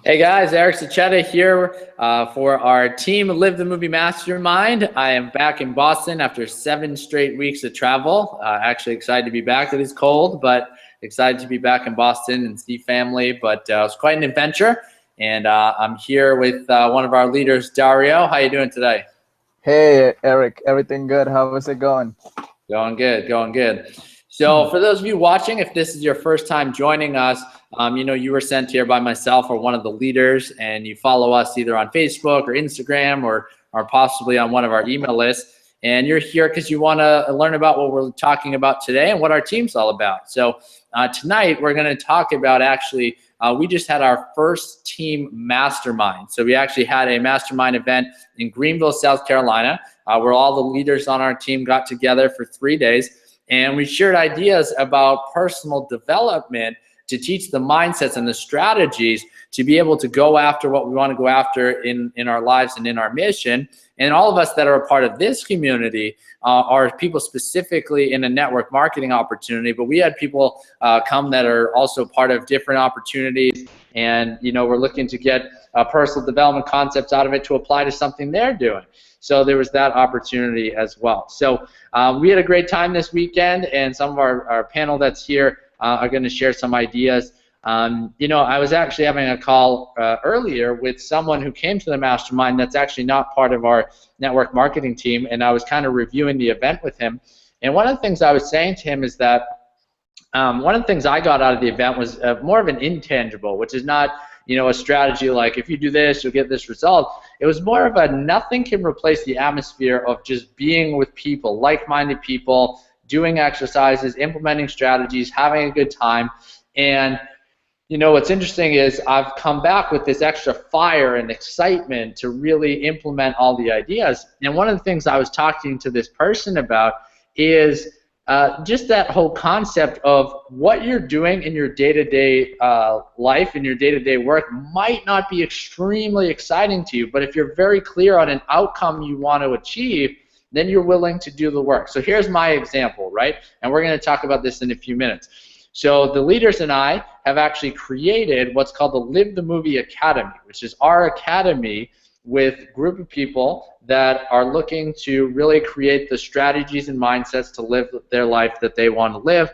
Hey guys, Eric Sachetta here for our team Live the Movie Mastermind. I am back in Boston after 7 straight weeks of travel. Actually excited to be back. It is cold, but excited to be back in Boston and see family. But it was quite an adventure, and I'm here with one of our leaders, Dario. How you doing today? Hey Eric, everything good? How is it going? Going good, going good. So for those of you watching, if this is your first time joining us, you were sent here by myself or one of the leaders, and you follow us either on Facebook or Instagram or possibly on one of our email lists. And you're here because you want to learn about what we're talking about today and what our team's all about. So tonight we're going to talk about we just had our first team mastermind. So we actually had a mastermind event in Greenville, South Carolina, where all the leaders on our team got together for 3 days. And we shared ideas about personal development to teach the mindsets and the strategies to be able to go after what we want to go after in our lives and in our mission. And all of us that are a part of this community are people specifically in a network marketing opportunity, but we had people come that are also part of different opportunities. And, we're looking to get personal development concepts out of it to apply to something they're doing. So there was that opportunity as well. So we had a great time this weekend, and some of our panel that's here are going to share some ideas. I was actually having a call earlier with someone who came to the mastermind that's actually not part of our network marketing team, and I was kind of reviewing the event with him. And one of the things I was saying to him is that one of the things I got out of the event was more of an intangible, which is not a strategy like if you do this, you'll get this result. It was more of a nothing can replace the atmosphere of just being with people, like-minded people, doing exercises, implementing strategies, having a good time. And what's interesting is I've come back with this extra fire and excitement to really implement all the ideas. And one of the things I was talking to this person about is just that whole concept of what you're doing in your day-to-day life, in your day-to-day work might not be extremely exciting to you, but if you're very clear on an outcome you want to achieve, then you're willing to do the work. So here's my example, right? And we're going to talk about this in a few minutes. So the leaders and I have actually created what's called the Live the Movie Academy, which is our academy with a group of people that are looking to really create the strategies and mindsets to live their life that they want to live.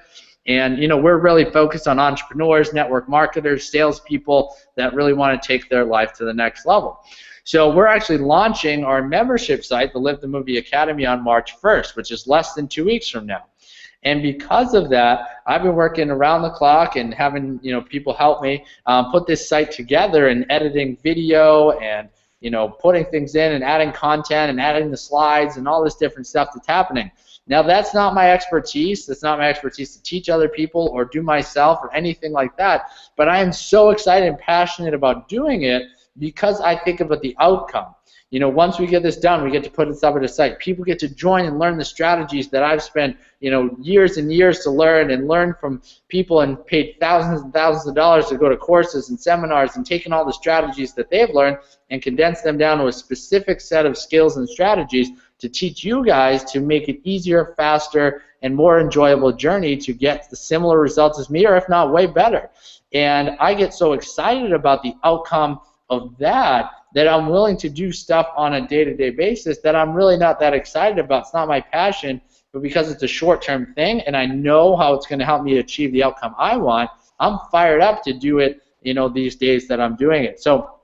And we're really focused on entrepreneurs, network marketers, salespeople that really want to take their life to the next level. So we're actually launching our membership site, the Live the Movie Academy, on March 1st, which is less than 2 weeks from now. And because of that, I've been working around the clock and having people help me put this site together and editing video and putting things in and adding content and adding the slides and all this different stuff that's happening. Now that's not my expertise. That's not my expertise to teach other people or do myself or anything like that. But I am so excited and passionate about doing it because I think about the outcome. Once we get this done, we get to put this up at a site. People get to join and learn the strategies that I've spent, years and years to learn and learn from people and paid thousands and thousands of dollars to go to courses and seminars and taken all the strategies that they've learned and condensed them down to a specific set of skills and strategies to teach you guys to make it easier, faster, and more enjoyable journey to get the similar results as me, or if not way better. And I get so excited about the outcome of that I'm willing to do stuff on a day-to-day basis that I'm really not that excited about. It's not my passion, but because it's a short-term thing and I know how it's going to help me achieve the outcome I want, I'm fired up to do it, these days that I'm doing it. So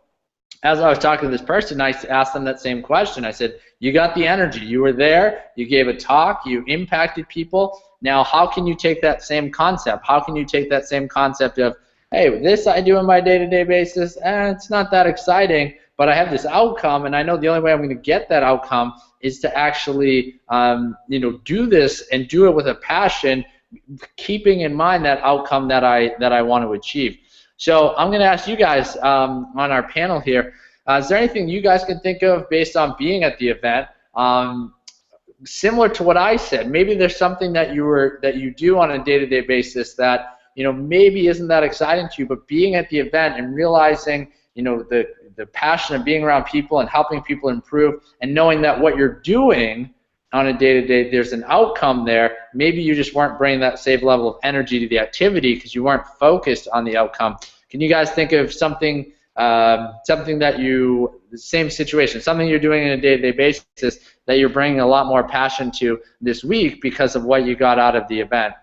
as I was talking to this person, I asked them that same question. I said, you got the energy. You were there. You gave a talk. You impacted people. Now, how can you take that same concept? How can you take that same concept of, hey, this I do on my day-to-day basis, and it's not that exciting, but I have this outcome, and I know the only way I'm going to get that outcome is to actually, do this and do it with a passion, keeping in mind that outcome that I want to achieve. So I'm going to ask you guys on our panel here, is there anything you guys can think of based on being at the event, similar to what I said? Maybe there's something that you do on a day-to-day basis that maybe isn't that exciting to you, but being at the event and realizing the passion of being around people and helping people improve and knowing that what you're doing on a day-to-day, there's an outcome there. Maybe you just weren't bringing that same level of energy to the activity because you weren't focused on the outcome. Can you guys think of something something that same situation, something you're doing on a day-to-day basis that you're bringing a lot more passion to this week because of what you got out of the event?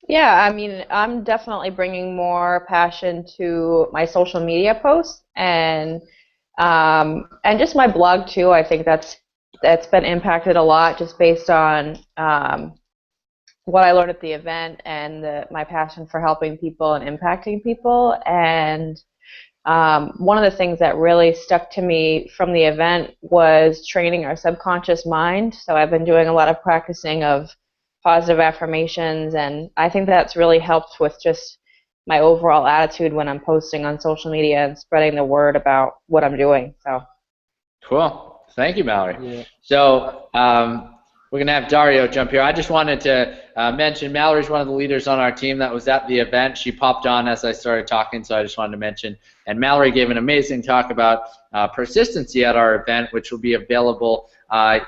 Yeah, I mean, I'm definitely bringing more passion to my social media posts and just my blog too. I think that's been impacted a lot just based on what I learned at the event and my passion for helping people and impacting people. And one of the things that really stuck to me from the event was training our subconscious mind. So I've been doing a lot of practicing of positive affirmations, and I think that's really helped with just my overall attitude when I'm posting on social media and spreading the word about what I'm doing. So cool. Thank you, Mallory. Yeah. So we're going to have Dario jump here. I just wanted to mention Mallory's one of the leaders on our team that was at the event. She popped on as I started talking, so I just wanted to mention. And Mallory gave an amazing talk about persistency at our event, which will be available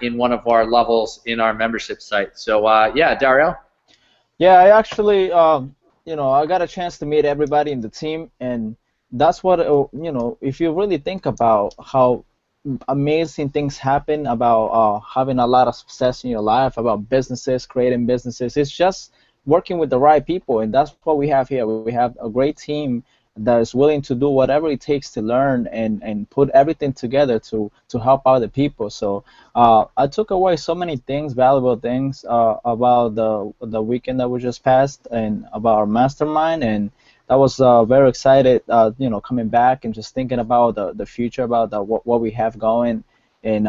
in one of our levels in our membership site. So yeah, Dario? Yeah, I actually, I got a chance to meet everybody in the team, and that's what, if you really think about how amazing things happen about having a lot of success in your life, about businesses, creating businesses, it's just working with the right people, and that's what we have here. We have a great team that is willing to do whatever it takes to learn and put everything together to help out the people. So I took away so many things, valuable things about the weekend that we just passed and about our mastermind, and that was very excited, coming back and just thinking about the future, about what we have going, and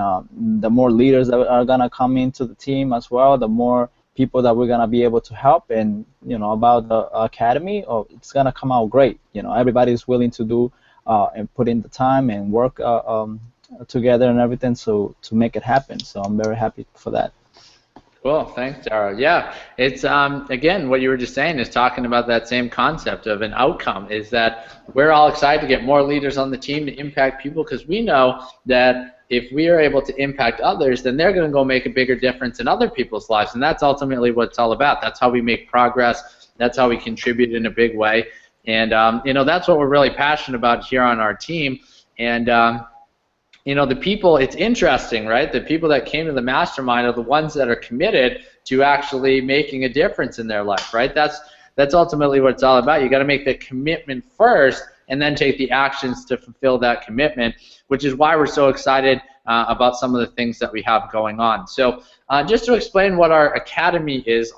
the more leaders that are gonna come into the team as well, the more people that we're gonna be able to help, and about the academy, it's gonna come out great. Everybody's willing to do and put in the time and work together and everything to make it happen. So I'm very happy for that. Cool, thanks, Dario. Yeah, it's again, what you were just saying is talking about that same concept of an outcome, is that we're all excited to get more leaders on the team to impact people, because we know that if we are able to impact others, then they're going to go make a bigger difference in other people's lives, and that's ultimately what it's all about. That's how we make progress. That's how we contribute in a big way, and that's what we're really passionate about here on our team. And the people, it's interesting, right? The people that came to the mastermind are the ones that are committed to actually making a difference in their life, right? That's ultimately what it's all about. You got to make the commitment first and then take the actions to fulfill that commitment, which is why we're so excited about some of the things that we have going on. So just to explain what our academy is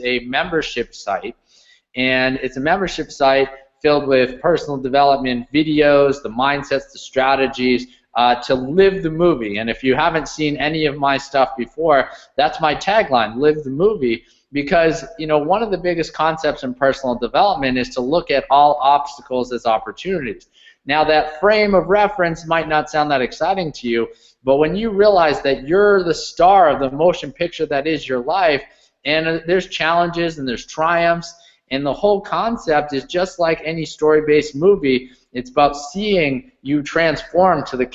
a membership site, and it's a membership site filled with personal development videos, the mindsets, the strategies, to live the movie. And if you haven't seen any of my stuff before, that's my tagline, live the movie, because one of the biggest concepts in personal development is to look at all obstacles as opportunities. Now, that frame of reference might not sound that exciting to you, but when you realize that you're the star of the motion picture that is your life, and there's challenges and there's triumphs, and the whole concept is just like any story-based movie. It's about seeing you transform from the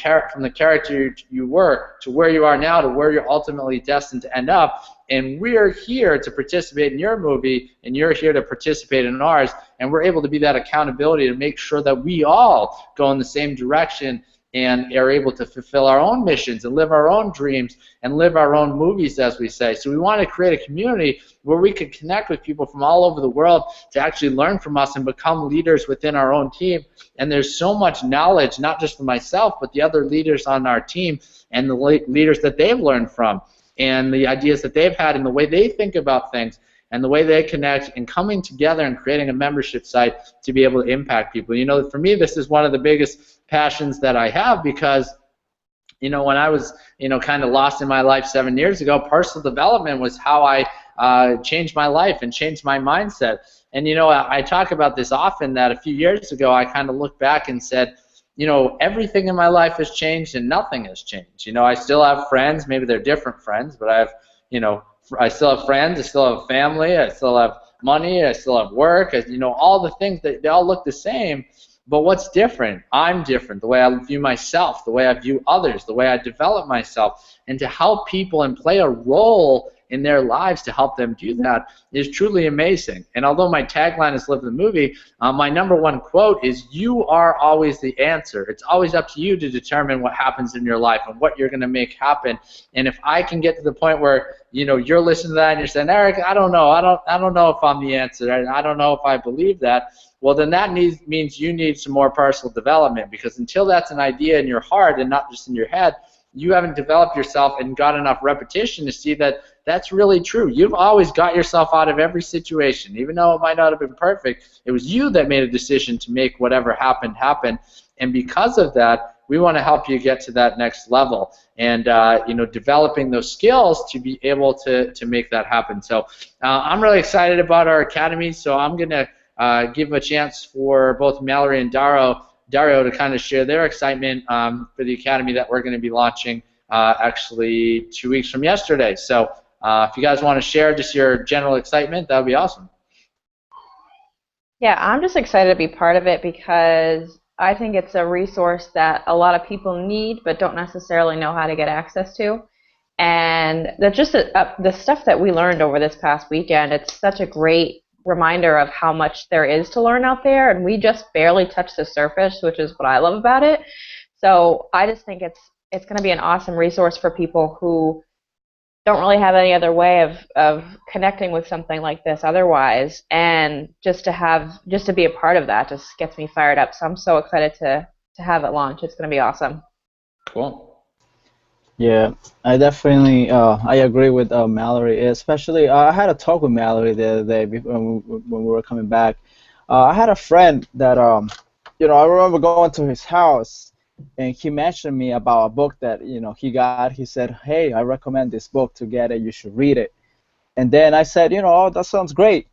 character you were to where you are now, to where you're ultimately destined to end up. And we're here to participate in your movie, and you're here to participate in ours. And we're able to be that accountability to make sure that we all go in the same direction and are able to fulfill our own missions and live our own dreams and live our own movies, as we say. So we want to create a community where we can connect with people from all over the world to actually learn from us and become leaders within our own team. And there's so much knowledge, not just for myself, but the other leaders on our team and the leaders that they've learned from, and the ideas that they've had and the way they think about things and the way they connect, and coming together and creating a membership site to be able to impact people. For me, this is one of the biggest passions that I have, because when I was kind of lost in my life 7 years ago, personal development was how I changed my life and changed my mindset. And I talk about this often, that a few years ago I kind of looked back and said, everything in my life has changed and nothing has changed. I still have friends, maybe they're different friends, but I still have friends, I still have family, I still have money, I still have work, all the things, they all look the same. But what's different? I'm different. The way I view myself, the way I view others, the way I develop myself, and to help people and play a role in their lives to help them do that is truly amazing. And although my tagline is live the movie, my #1 quote is, you are always the answer. It's always up to you to determine what happens in your life and what you're going to make happen. And if I can get to the point where, you know, you're listening to that and you're saying, Eric, I don't know if I'm the answer. I don't know if I believe that. Well, then that means you need some more personal development, because until that's an idea in your heart and not just in your head, you haven't developed yourself and got enough repetition to see that that's really true. You've always got yourself out of every situation. Even though it might not have been perfect, it was you that made a decision to make whatever happened happen. And because of that, we want to help you get to that next level, and you know, developing those skills to be able to make that happen. So I'm really excited about our academy. So I'm going to give a chance for both Mallory and Dario to kind of share their excitement for the academy that we're going to be launching actually 2 weeks from yesterday. So if you guys want to share just your general excitement, that would be awesome. Yeah, I'm just excited to be part of it because I think it's a resource that a lot of people need but don't necessarily know how to get access to. And that's just the stuff that we learned over this past weekend. It's such a great reminder of how much there is to learn out there, and we just barely touched the surface, which is what I love about it. So I just think it's going to be an awesome resource for people who don't really have any other way of connecting with something like this otherwise, and just to be a part of that just gets me fired up. So I'm so excited to have it launch. It's going to be awesome. Cool. Yeah, I definitely I agree with Mallory. Especially, I had a talk with Mallory the other day when we were coming back. I had a friend that you know, I remember going to his house, and he mentioned me about a book that, you know, he got. He said, "Hey, I recommend this book to get it. You should read it." And then I said, you know, "Oh, that sounds great."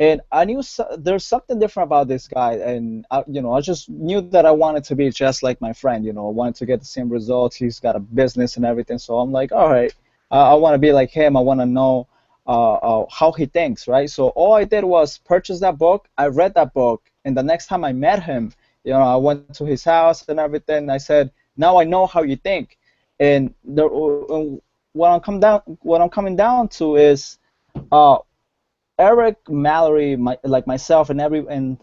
And I knew there's something different about this guy, and you know, I just knew that I wanted to be just like my friend. You know, I wanted to get the same results. He's got a business and everything, so I'm like, all right, I want to be like him. I want to know how he thinks, right? So all I did was purchase that book. I read that book, and the next time I met him, you know, I went to his house and everything. I said, now I know how you think, and what I'm coming down to is. Eric, Mallory, like myself, and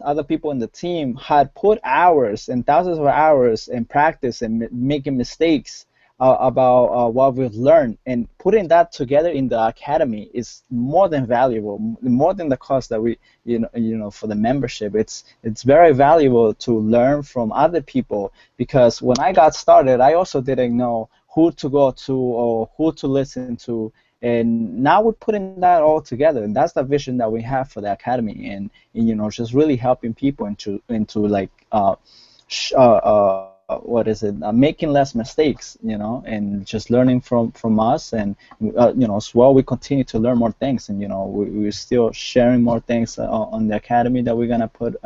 other people in the team had put hours and thousands of hours in practice and making mistakes about what we've learned, and putting that together in the academy is more than valuable, more than the cost that we, you know, for the membership. It's very valuable to learn from other people, because when I got started, I also didn't know who to go to or who to listen to. And now we're putting that all together, and that's the vision that we have for the academy, and you know, just really helping people into like what is it, making less mistakes, you know, and just learning from us, and you know, as well, we continue to learn more things, and you know, we're still sharing more things on the academy that we're gonna put,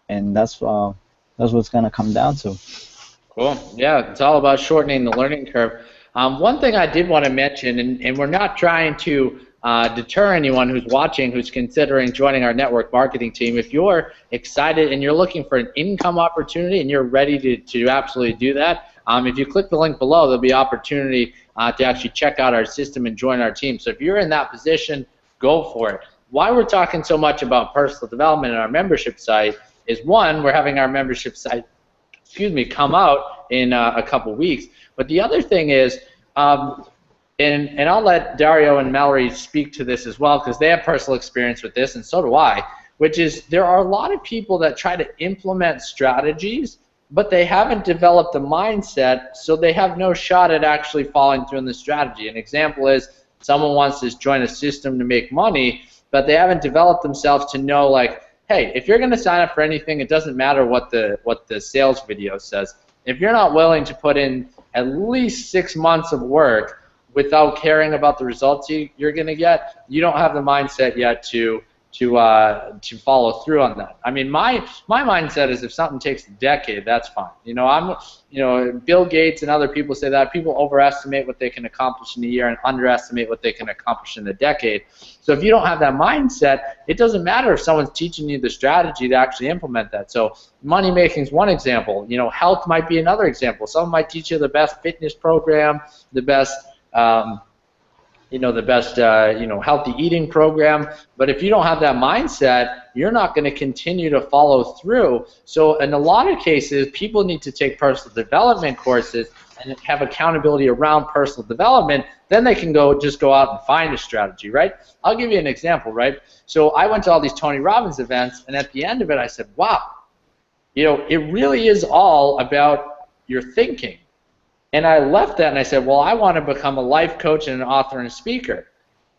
and that's what's gonna come down to. Cool. Yeah, it's all about shortening the learning curve. One thing I did want to mention, and we're not trying to deter anyone who's watching who's considering joining our network marketing team. If you're excited and you're looking for an income opportunity and you're ready to absolutely do that, if you click the link below, there'll be opportunity to actually check out our system and join our team. So if you're in that position, go for it. Why we're talking so much about personal development in our membership site is, one, we're having our membership site come out in a couple weeks. But the other thing is, and I'll let Dario and Mallory speak to this as well, because they have personal experience with this, and so do I, which is there are a lot of people that try to implement strategies, but they haven't developed the mindset, so they have no shot at actually following through on the strategy. An example is someone wants to join a system to make money, but they haven't developed themselves to know, like, hey, if you're going to sign up for anything, it doesn't matter what the sales video says. If you're not willing to put in at least 6 months of work without caring about the results you're going to get, you don't have the mindset yet to follow through on that. I mean, my mindset is if something takes a decade, that's fine. You know, Bill Gates and other people say that people overestimate what they can accomplish in a year and underestimate what they can accomplish in a decade. So if you don't have that mindset, it doesn't matter if someone's teaching you the strategy to actually implement that. So money making is one example. You know, health might be another example. Someone might teach you the best fitness program, the best the best, healthy eating program. But if you don't have that mindset, you're not going to continue to follow through. So in a lot of cases, people need to take personal development courses and have accountability around personal development. Then they can just go out and find a strategy, right? I'll give you an example, right? So I went to all these Tony Robbins events, and at the end of it, I said, wow, it really is all about your thinking. And I left that and I said, well, I want to become a life coach and an author and a speaker.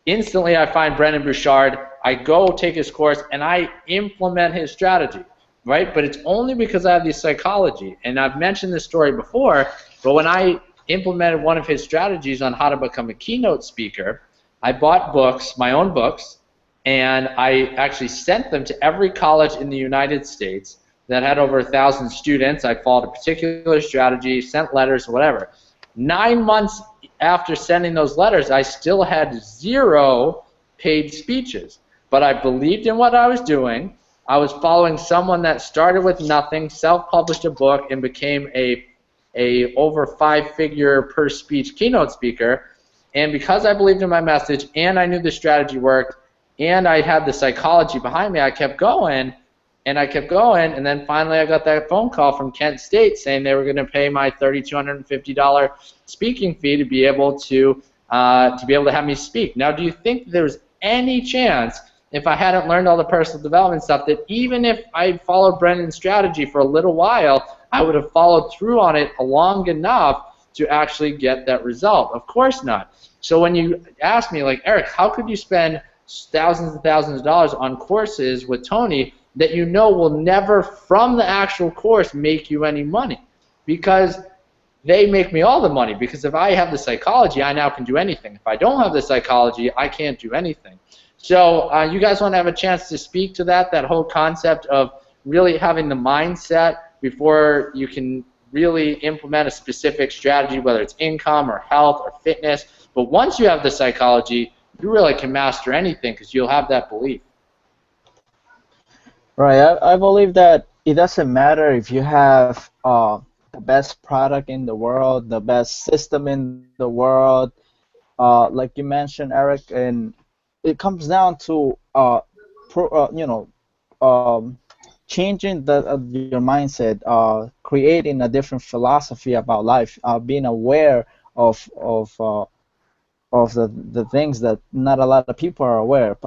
Instantly, I find Brendon Burchard, I go take his course, and I implement his strategy, right? But it's only because I have the psychology. And I've mentioned this story before, but when I implemented one of his strategies on how to become a keynote speaker, I bought books, my own books, and I actually sent them to every college in the United States that had over 1,000 students. I followed a particular strategy, sent letters, whatever. 9 months after sending those letters, I still had 0 paid speeches. But I believed in what I was doing. I was following someone that started with nothing, self-published a book, and became a over 5-figure per speech keynote speaker. And because I believed in my message, and I knew the strategy worked, and I had the psychology behind me, I kept going. And I kept going, and then finally I got that phone call from Kent State saying they were going to pay my $3,250 speaking fee to be able to have me speak. Now, do you think there's any chance, if I hadn't learned all the personal development stuff, that even if I followed Brendon's strategy for a little while, I would have followed through on it long enough to actually get that result? Of course not. So when you ask me, like, Eric, how could you spend thousands and thousands of dollars on courses with Tony that you know will never, from the actual course, make you any money? Because they make me all the money. Because if I have the psychology, I now can do anything. If I don't have the psychology, I can't do anything. So you guys want to have a chance to speak to that whole concept of really having the mindset before you can really implement a specific strategy, whether it's income or health or fitness. But once you have the psychology, you really can master anything because you'll have that belief. Right. I believe that it doesn't matter if you have the best product in the world, the best system in the world, like you mentioned, Eric, and it comes down to changing your mindset, creating a different philosophy about life, being aware of the things that not a lot of people are aware.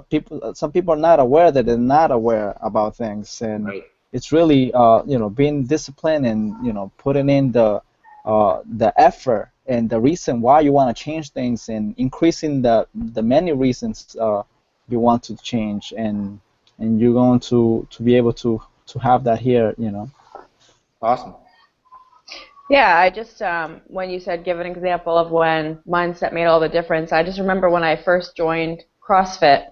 Some people are not aware that they're not aware about things, and Right. it's really being disciplined and putting in the effort and the reason why you want to change things, and increasing the many reasons you want to change, and you're going to be able to have that here. Awesome. Yeah, I just, when you said give an example of when mindset made all the difference, I just remember when I first joined CrossFit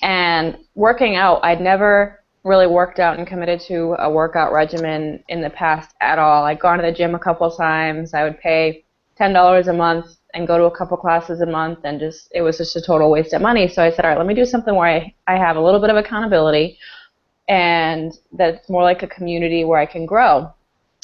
and working out. I'd never really worked out and committed to a workout regimen in the past at all. I'd gone to the gym a couple times. I would pay $10 a month and go to a couple classes a month, and it was just a total waste of money. So I said, all right, let me do something where I have a little bit of accountability, and that's more like a community where I can grow.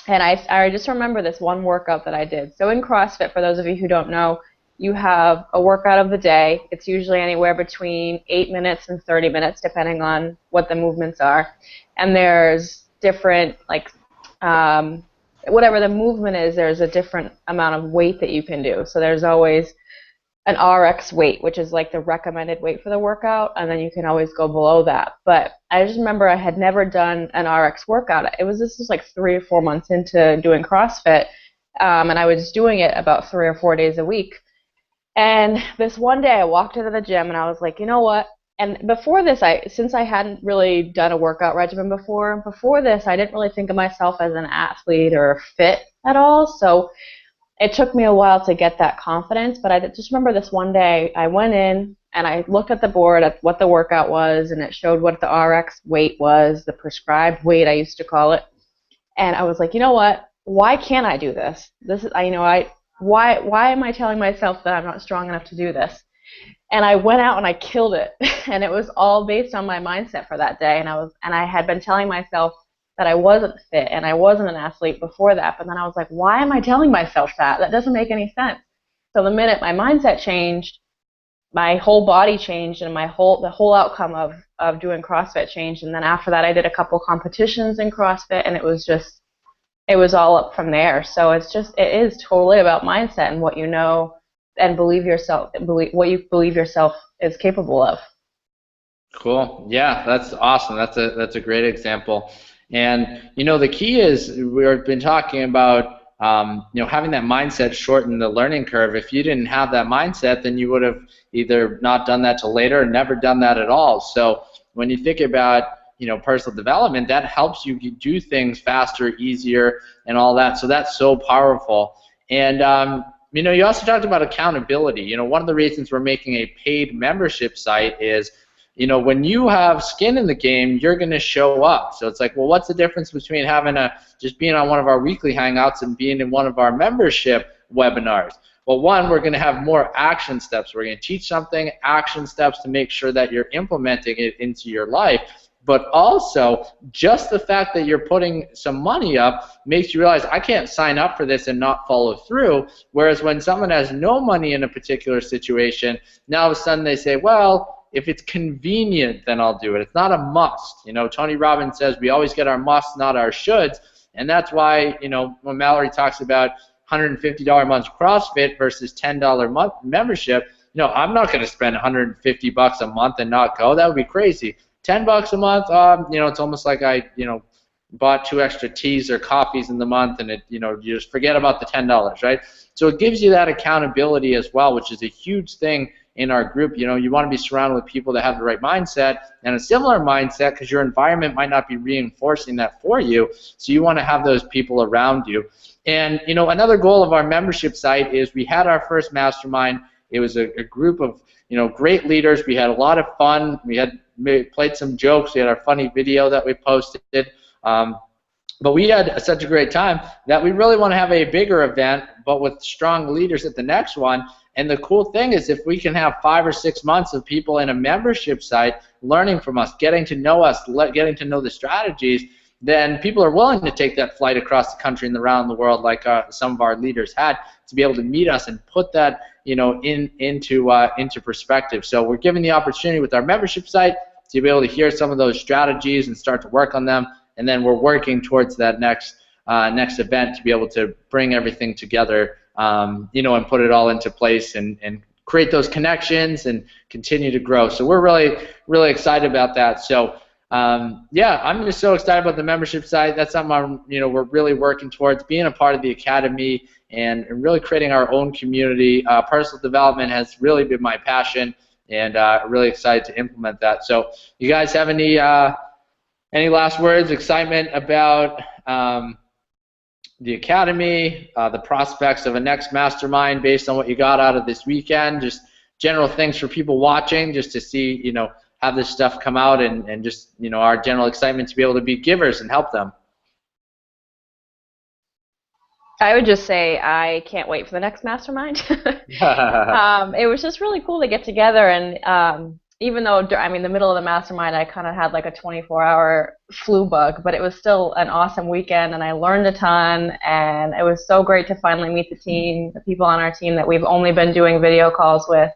And I just remember this one workout that I did. So in CrossFit, for those of you who don't know, you have a workout of the day. It's usually anywhere between 8 minutes and 30 minutes, depending on what the movements are. And there's different, whatever the movement is, there's a different amount of weight that you can do. So there's always an RX weight, which is like the recommended weight for the workout, and then you can always go below that. But I just remember I had never done an RX workout. This was like 3 or 4 months into doing CrossFit, and I was doing it about 3 or 4 days a week. And this one day I walked into the gym and I was like, you know what? And before this, since I hadn't really done a workout regimen before this, I didn't really think of myself as an athlete or fit at all. So it took me a while to get that confidence, but I just remember this one day I went in and I looked at the board at what the workout was, and it showed what the RX weight was, the prescribed weight I used to call it. And I was like, you know what? Why can't I do this? Why am I telling myself that I'm not strong enough to do this? And I went out and I killed it. And it was all based on my mindset for that day. And I had been telling myself that I wasn't fit and I wasn't an athlete before that. But then I was like, why am I telling myself that? That doesn't make any sense. So the minute my mindset changed, my whole body changed, and the whole outcome of doing CrossFit changed. And then after that, I did a couple competitions in CrossFit, and it was all up from there. So it is totally about mindset and what you know and what you believe yourself is capable of. Cool. Yeah, that's awesome. That's a great example. And the key is we've been talking about having that mindset shorten the learning curve. If you didn't have that mindset, then you would have either not done that till later or never done that at all. So when you think about personal development, that helps you do things faster, easier, and all that. So that's so powerful. And you also talked about accountability. One of the reasons we're making a paid membership site is when you have skin in the game, you're going to show up. So it's like, well, what's the difference between just being on one of our weekly Hangouts and being in one of our membership webinars? Well, one, we're going to have more action steps. We're going to teach something, action steps to make sure that you're implementing it into your life. But also, just the fact that you're putting some money up makes you realize I can't sign up for this and not follow through. Whereas when someone has no money in a particular situation, now all of a sudden they say, well, if it's convenient, then I'll do it. It's not a must. Tony Robbins says we always get our musts, not our shoulds. And that's why, when Mallory talks about $150 a month CrossFit versus $10 a month membership, I'm not going to spend $150 a month and not go. That would be crazy. $10 a month, it's almost like I, bought 2 extra teas or coffees in the month, and you just forget about the $10, right? So it gives you that accountability as well, which is a huge thing in our group. You want to be surrounded with people that have the right mindset and a similar mindset, because your environment might not be reinforcing that for you. So you want to have those people around you. And another goal of our membership site is we had our first mastermind. It was a group of great leaders. We had a lot of fun. We played some jokes. We had our funny video that we posted. But we had such a great time that we really want to have a bigger event, but with strong leaders at the next one. And the cool thing is, if we can have 5 or 6 months of people in a membership site learning from us, getting to know us, getting to know the strategies, then people are willing to take that flight across the country and around the world, like some of our leaders had, to be able to meet us and put that into perspective. So we're giving the opportunity with our membership site to be able to hear some of those strategies and start to work on them. And then we're working towards that next event to be able to bring everything together, and put it all into place and create those connections and continue to grow. So we're really, really excited about that. So yeah, I'm just so excited about the membership site. That's something we're really working towards, being a part of the academy and really creating our own community. Personal development has really been my passion, and really excited to implement that. So you guys have any last words, excitement about the academy, the prospects of a next mastermind based on what you got out of this weekend, just general things for people watching, just to see, have this stuff come out, and just, our general excitement to be able to be givers and help them? I would just say I can't wait for the next mastermind. It was just really cool to get together, and even though, the middle of the mastermind, I kind of had like a 24-hour flu bug, but it was still an awesome weekend, and I learned a ton, and it was so great to finally meet the team, the people on our team that we've only been doing video calls with.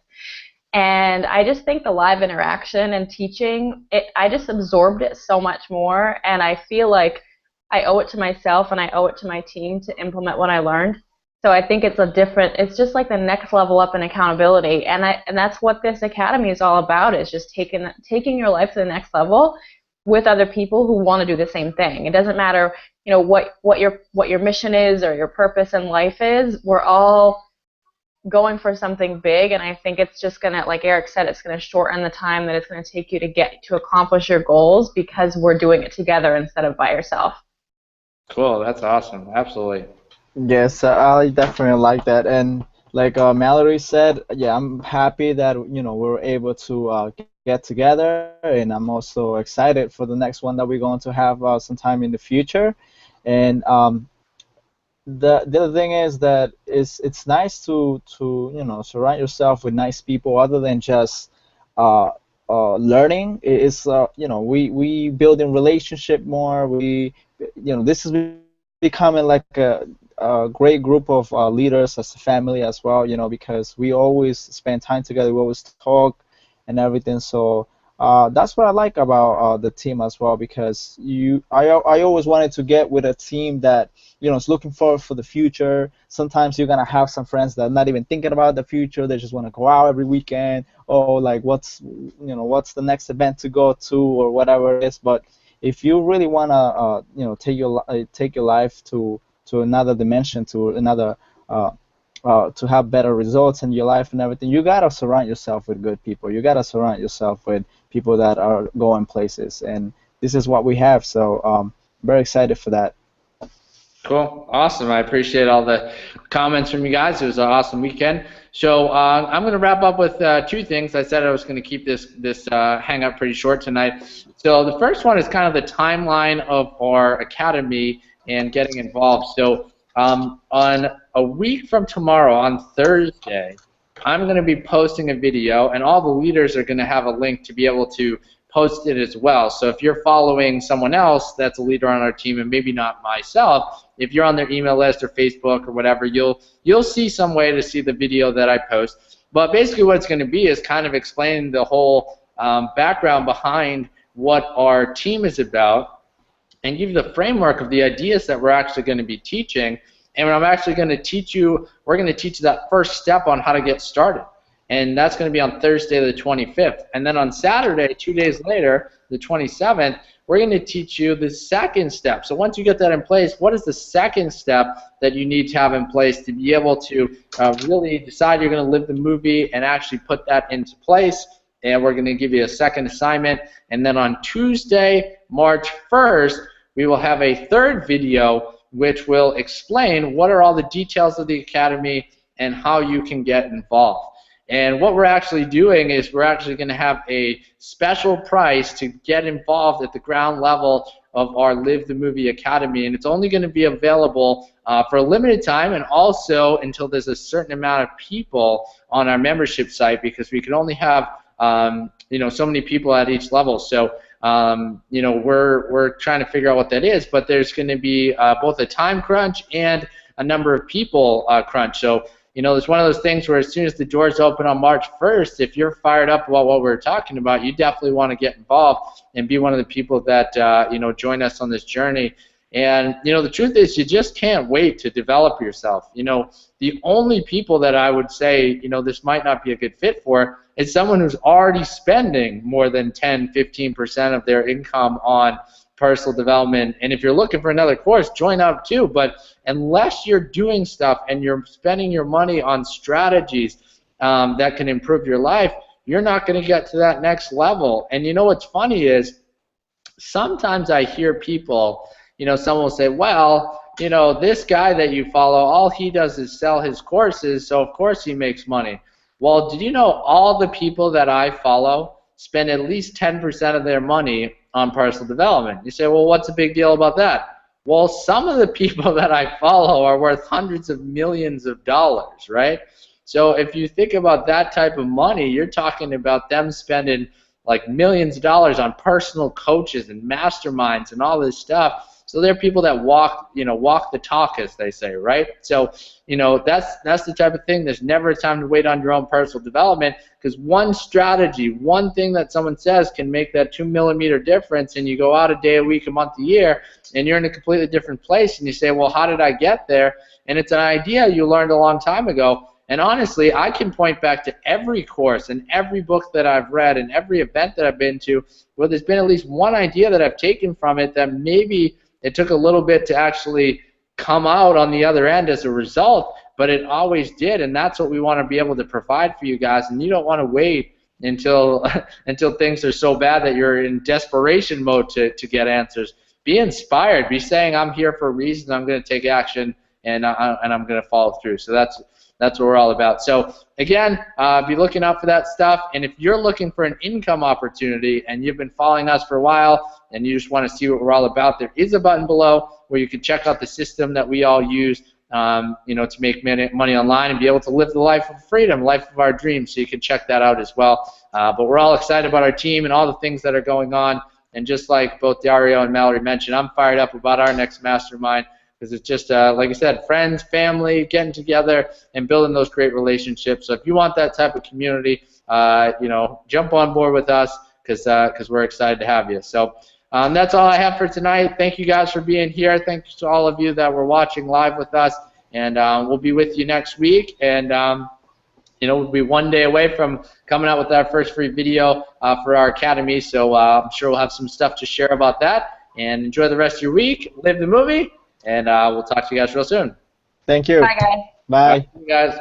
And I just think the live interaction and teaching, I just absorbed it so much more, and I feel like I owe it to myself and I owe it to my team to implement what I learned. So I think it's just like the next level up in accountability, and that's what this academy is all about, is just taking your life to the next level with other people who want to do the same thing. It doesn't matter, what your mission is or your purpose in life is. We're all going for something big, and I think it's just gonna, like Eric said, it's gonna shorten the time that it's gonna take you to accomplish your goals, because we're doing it together instead of by yourself. Cool, that's awesome. Absolutely. Yes, I definitely like that. And like Mallory said, yeah, I'm happy that we're able to get together, and I'm also excited for the next one that we're going to have sometime in the future. And the other thing is that it's nice to surround yourself with nice people other than just learning. It's we building relationship more. This is becoming like a great group of leaders as a family as well, because we always spend time together, we always talk and everything. So that's what I like about the team as well, because I always wanted to get with a team that is looking forward for the future. Sometimes you're gonna have some friends that are not even thinking about the future. They just want to go out every weekend. Oh, like what's the next event to go to or whatever it is. But if you really wanna take your life to another dimension, to another to have better results in your life and everything, you gotta surround yourself with good people. You gotta surround yourself with people that are going places, and this is what we have. So very excited for that. Cool, awesome. I appreciate all the comments from you guys. It was an awesome weekend. So I'm going to wrap up with two things. I said I was going to keep this hangout pretty short tonight. So the first one is kind of the timeline of our academy and getting involved. So on a week from tomorrow, on Thursday, I'm going to be posting a video, and all the leaders are going to have a link to be able to post it as well. So if you're following someone else that's a leader on our team, and maybe not myself, if you're on their email list or Facebook or whatever, you'll see some way to see the video that I post. But basically what it's going to be is kind of explaining the whole background behind what our team is about, and give you the framework of the ideas that we're actually going to be teaching. And I'm actually going to teach you, we're going to teach you that first step on how to get started. And that's going to be on Thursday the 25th. And then on Saturday, 2 days later, the 27th, we're going to teach you the second step. So once you get that in place, what is the second step that you need to have in place to be able to really decide you're going to live the movie and actually put that into place? And we're going to give you a second assignment. And then on Tuesday, March 1st, we will have a third video which will explain what are all the details of the academy and how you can get involved. And what we're actually doing is we're actually going to have a special price to get involved at the ground level of our Live the Movie Academy, and it's only going to be available for a limited time, and also until there's a certain amount of people on our membership site, because we can only have so many people at each level. So we're trying to figure out what that is, but there's going to be both a time crunch and a number of people crunch. So it's one of those things where as soon as the doors open on March 1st, if you're fired up about what we're talking about, you definitely want to get involved and be one of the people that join us on this journey. And the truth is, you just can't wait to develop yourself. The only people that I would say this might not be a good fit for is someone who's already spending more than 10-15% of their income on personal development. And if you're looking for another course, join up too. But unless you're doing stuff and you're spending your money on strategies that can improve your life, you're not going to get to that next level. And what's funny is sometimes I hear people, someone will say, well, this guy that you follow, all he does is sell his courses, so of course he makes money. Well, did you know all the people that I follow spend at least 10% of their money on personal development? You say, well, what's the big deal about that? Well, some of the people that I follow are worth hundreds of millions of dollars, right? So if you think about that type of money, you're talking about them spending like millions of dollars on personal coaches and masterminds and all this stuff. So they're people that walk the talk, as they say, right? So, that's the type of thing. There's never a time to wait on your own personal development, because one strategy, one thing that someone says can make that 2-millimeter difference, and you go out a day, a week, a month, a year, and you're in a completely different place, and you say, well, how did I get there? And it's an idea you learned a long time ago. And honestly, I can point back to every course and every book that I've read and every event that I've been to where there's been at least one idea that I've taken from it that maybe it took a little bit to actually come out on the other end as a result, but it always did, and that's what we want to be able to provide for you guys. And you don't want to wait until things are so bad that you're in desperation mode to get answers. Be inspired. Be saying, I'm here for a reason, I'm going to take action, and I'm going to follow through. So that's what we're all about. So again, be looking out for that stuff. And if you're looking for an income opportunity and you've been following us for a while and you just want to see what we're all about, there is a button below where you can check out the system that we all use to make money online and be able to live the life of freedom, life of our dreams. So you can check that out as well. But we're all excited about our team and all the things that are going on. And just like both Dario and Mallory mentioned, I'm fired up about our next mastermind. because it's just, like I said, friends, family, getting together and building those great relationships. So if you want that type of community, you know, jump on board with us because we're excited to have you. So that's all I have for tonight. Thank you guys for being here. Thanks to all of you that were watching live with us, and we'll be with you next week. And you know, we'll be one day away from coming out with our first free video for our academy. So I'm sure we'll have some stuff to share about that. And enjoy the rest of your week. Live the movie, and we'll talk to you guys real soon. Thank you. Bye, guys. Bye. Bye, guys.